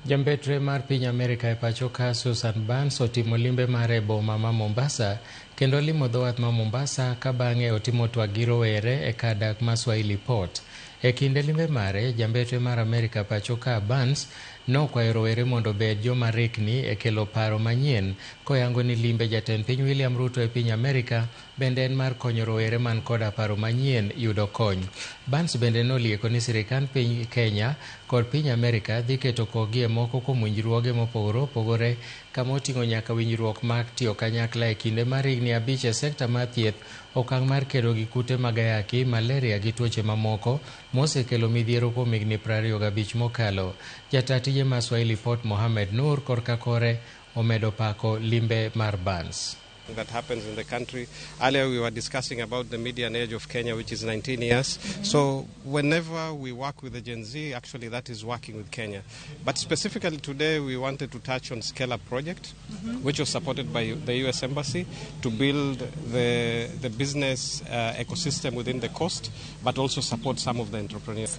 Jambetre mar piny Amerka e pachoka Susan Burns otimo limbe mare boma ma Mombasa kendo limo dhowath ma Mombasa ka bang'e otimo twak gi rowere e kar dak ma Swahili Port. E kinde limbe mare, jambetre mar Amerka pachoka Burns nokwayo rowere mondo obed joma rikni e kelo paro manyien koyango ni limbe jatend piny William Ruto e piny Amerka bende en mar konyo rowere man koda paro manyien yudo kony. Burns bende nolieko ni sirikand piny Kenya kod piny Amerka dhi keto kogi e moko kuom winjruoge mopogore opogore kama oting'o nyaka winjruok mag tiyo kanyakla e kinde mar higni 5 e sekta mar thieth, okang' mar kedo gi kute mag ayaki, malaria gi tuoche mamoko mosekelo midhiero kuom higni 25 mokalo. Jata tije mar Swahili Port Mohamed Nur korka kore omedo pako limbe mar Burns. That happens in the country. Earlier we were discussing about the median age of Kenya, which is 19 years. So whenever we work with the Gen Z, actually that is working with Kenya. But specifically today we wanted to touch on Scale Up project, which was supported by the US Embassy to build the business ecosystem within the coast, but also support some of the entrepreneurs.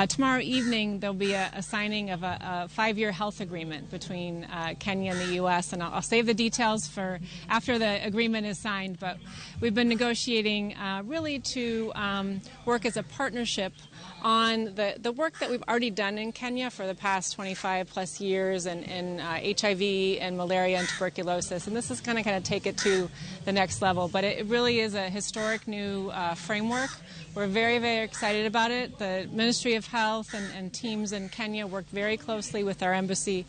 Tomorrow evening there'll be a signing of a 5-year health agreement between Kenya and the US, and I'll save the details for after the agreement is signed, but we've been negotiating really to work as a partnership on the work that we've already done in Kenya for the past 25 plus years in HIV and malaria and tuberculosis, and this is going to kind of take it to the next level. But it really is a historic new framework. We're very, very excited about it. The Ministry of Health and teams in Kenya worked very closely with our embassy.